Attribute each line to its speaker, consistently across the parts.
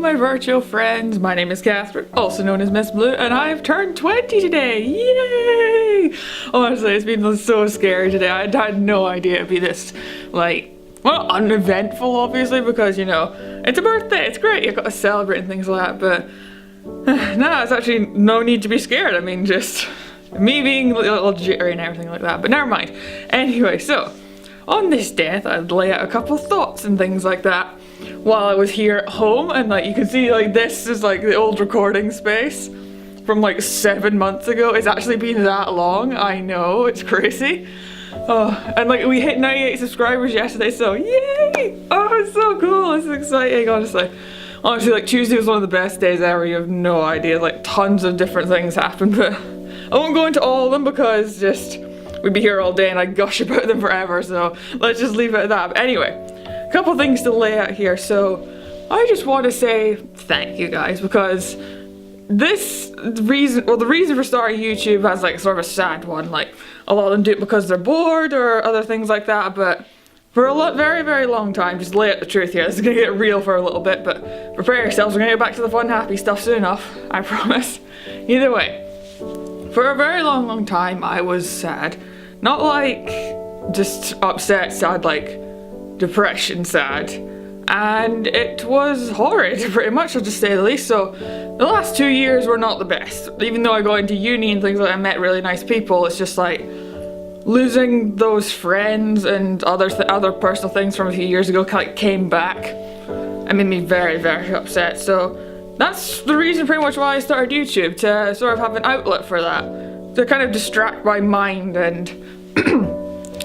Speaker 1: my virtual friends, my name is Catherine, also known as Miss Blue, and I've turned 20 today, yay! Honestly, it's been so scary today. I had no idea it'd be this, well, uneventful obviously, because you know, it's a birthday, it's great, you've got to celebrate and things like that, but no, it's actually no need to be scared. I mean, just me being a little jittery and everything like that, but never mind. Anyway, so, on this death, I'd lay out a couple thoughts and things like that while I was here at home, and like you can see, like this is like the old recording space from like 7 months ago. It's actually been that long, I know, it's crazy. Oh, and like we hit 98 subscribers yesterday, so yay! Oh, it's so cool, it's exciting, honestly. Honestly, like Tuesday was one of the best days ever, you have no idea, like tons of different things happened, but I won't go into all of them because just, we'd be here all day and I'd gush about them forever, so let's just leave it at that. But anyway, a couple things to lay out here. So I just want to say thank you guys, because the reason for starting YouTube has like sort of a sad one. Like a lot of them do it because they're bored or other things like that, but for a very, very long time, just lay out the truth here. This is gonna get real for a little bit, but prepare yourselves, we're gonna get back to the fun, happy stuff soon enough, I promise. Either way, for a very long time, I was sad. Not like just upset, sad, like depression sad. And it was horrid, pretty much, I'll just say the least. So the last 2 years were not the best. Even though I got into uni and things like that, I met really nice people, it's just like losing those friends and other personal things from a few years ago kind of came back and made me very, very upset. So that's the reason pretty much why I started YouTube, to sort of have an outlet for that, to kind of distract my mind and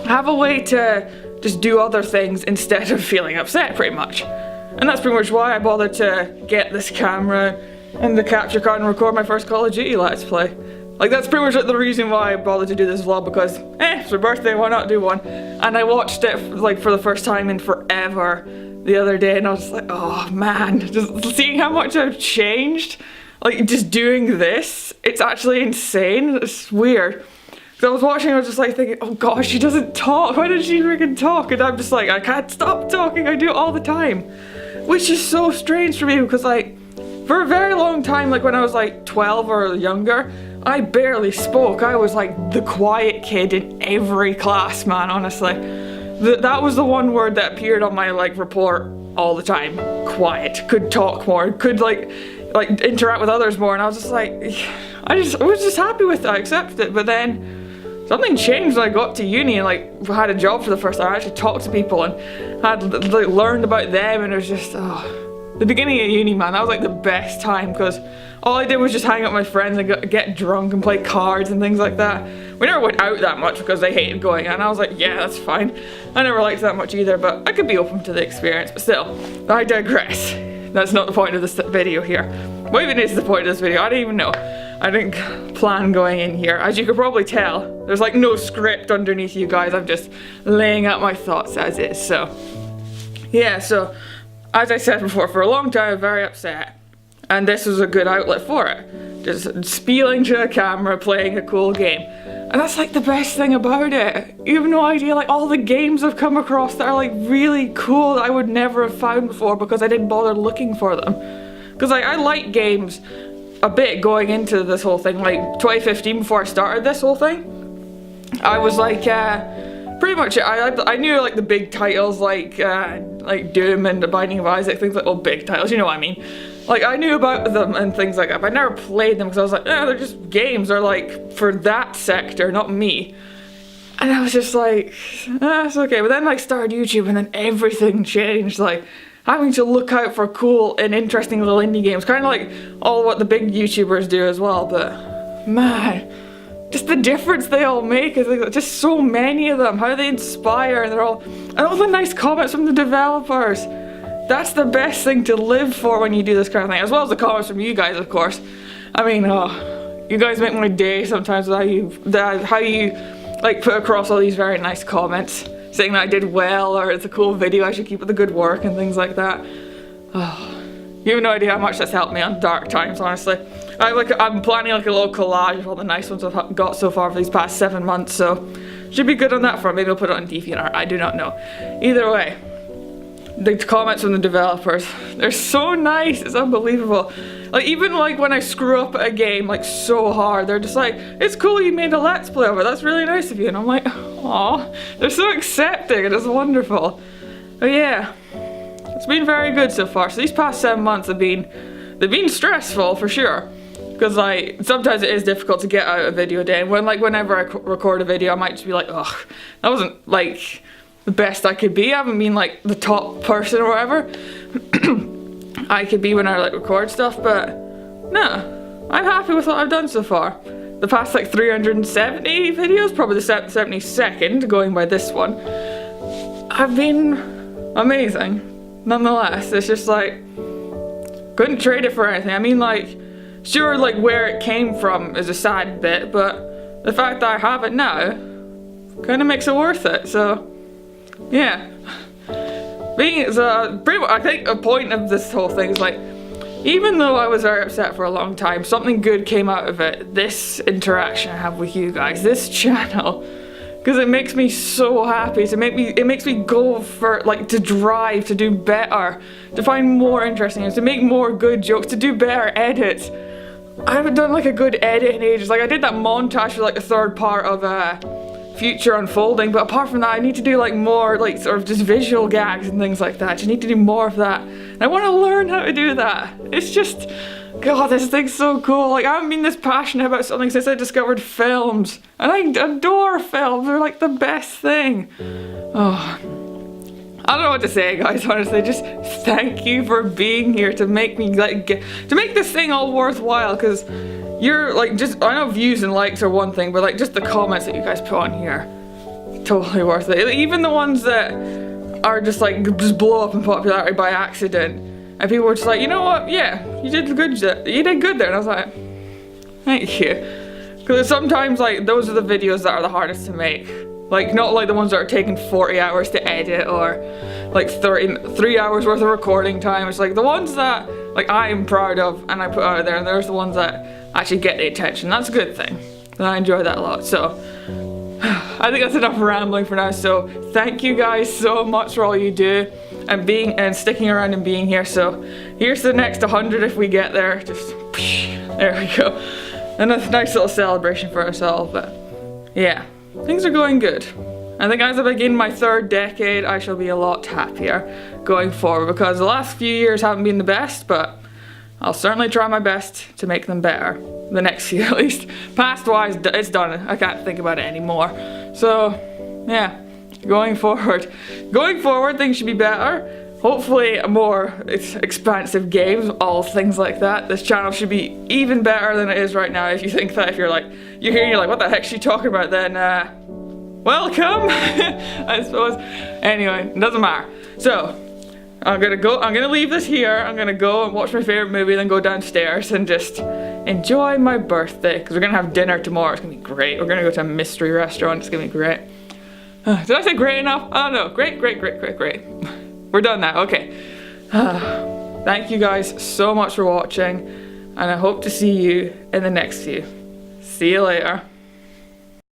Speaker 1: have a way to just do other things instead of feeling upset, pretty much. And that's pretty much why I bothered to get this camera and the capture card and record my first Call of Duty Let's Play. Like that's pretty much like the reason why I bothered to do this vlog, because it's my birthday, why not do one? And I watched it like for the first time in forever the other day, and I was just like, oh man, just seeing how much I've changed, like just doing this, it's actually insane. It's weird. Because I was watching, I was just like thinking, oh gosh, she doesn't talk, why does she freaking talk? And I'm just like, I can't stop talking, I do it all the time. Which is so strange for me, because like, for a very long time, like when I was like 12 or younger, I barely spoke. I was like the quiet kid in every class, man, honestly. That was the one word that appeared on my like report all the time. Quiet. Could talk more, could like interact with others more, and I was just like, I was just happy with it, I accepted it. But then something changed when I got to uni and like had a job for the first time. I actually talked to people and had like learned about them, and it was just, the beginning of uni, man, that was like the best time, because all I did was just hang out with my friends and get drunk and play cards and things like that. We never went out that much because they hated going out, and I was like, yeah, that's fine. I never liked that much either, but I could be open to the experience. But still, I digress. That's not the point of this video here. What even is the point of this video? I don't even know. I didn't plan going in here. As you could probably tell, there's like no script underneath you guys. I'm just laying out my thoughts as is. So, yeah, so as I said before, for a long time I was very upset. And this was a good outlet for it. Just spieling to a camera, playing a cool game. And that's like the best thing about it. You have no idea, like all the games I've come across that are like really cool that I would never have found before because I didn't bother looking for them. Because like I like games a bit going into this whole thing. Like 2015, before I started this whole thing, I was like, pretty much I knew like the big titles like Doom and The Binding of Isaac, things like, well, big titles, you know what I mean. Like, I knew about them and things like that, but I never played them because I was like, they're just games. They're like, for that sector, not me. And I was just like, it's okay. But then I started YouTube and then everything changed. Like, having to look out for cool and interesting little indie games. Kind of like all what the big YouTubers do as well. But, man, just the difference they all make. Is like, just so many of them. How they inspire. And all the nice comments from the developers. That's the best thing to live for when you do this kind of thing, as well as the comments from you guys, of course. I mean, you guys make my day sometimes with how you like put across all these very nice comments, saying that I did well, or it's a cool video, I should keep up the good work and things like that. You have no idea how much that's helped me on dark times, honestly. I'm planning like a little collage of all the nice ones I've got so far for these past 7 months, so should be good on that front. Maybe I'll put it on DeviantArt, I do not know. Either way. the comments from the developers, they're so nice, it's unbelievable. Like, even like when I screw up at a game like so hard, they're just like, it's cool you made a let's play of it, that's really nice of you. And I'm like, aw, they're so accepting and it's wonderful. But yeah, it's been very good so far. So these past 7 months they've been stressful for sure. Because like, sometimes it is difficult to get out a video a day. And whenever I record a video, I might just be like, ugh, that wasn't like the best I could be. I haven't been like the top person or whatever I could be when I like record stuff, but no, I'm happy with what I've done so far. The past like 370 videos, probably the 72nd, going by this one, have been amazing. Nonetheless, it's just like, couldn't trade it for anything. I mean, like, sure, like where it came from is a sad bit, but the fact that I have it now kind of makes it worth it. So yeah, pretty much, I think a point of this whole thing is like, even though I was very upset for a long time, something good came out of it. This interaction I have with you guys, this channel, because it makes me so happy. It makes me go for like to drive to do better, to find more interesting things, to make more good jokes, to do better edits. I haven't done like a good edit in ages. Like I did that montage for like the third part of Future Unfolding, but apart from that, I need to do like more like sort of just visual gags and things like that. I need to do more of that. And I want to learn how to do that. It's just, God, this thing's so cool. Like I haven't been this passionate about something since I discovered films. And I adore films. They're like the best thing. Oh, I don't know what to say, guys, honestly. Just thank you for being here to make me like to make this thing all worthwhile, because you're like, just, I know views and likes are one thing, but like just the comments that you guys put on here, totally worth it. Even the ones that are just like just blow up in popularity by accident, and people were just like, you know what, yeah, you did good there. And I was like, thank you. Because sometimes like those are the videos that are the hardest to make. Like, not like the ones that are taking 40 hours to edit or like 3 hours worth of recording time. It's like the ones that like I'm proud of and I put out there, and there's the ones that actually get the attention. That's a good thing. And I enjoy that a lot. So I think that's enough rambling for now. So thank you guys so much for all you do and sticking around and being here. So here's the next 100 if we get there. Just there we go. And a nice little celebration for us all. But yeah. Things are going good. I think as I begin my 3rd decade, I shall be a lot happier going forward, because the last few years haven't been the best, but I'll certainly try my best to make them better. The next few at least. Past-wise, it's done. I can't think about it anymore. So, yeah, going forward. Going forward, things should be better. Hopefully more expansive games, all things like that. This channel should be even better than it is right now. If you think that, if you're like, you're here and you're like, what the heck's she talking about, then welcome, I suppose. Anyway, it doesn't matter. So, I'm gonna leave this here. I'm gonna go and watch my favorite movie, then go downstairs and just enjoy my birthday. Because we're gonna have dinner tomorrow, it's gonna be great. We're gonna go to a mystery restaurant, it's gonna be great. Did I say great enough? I don't know, great. We're done now, okay. Thank you guys so much for watching, and I hope to see you in the next few. See you later.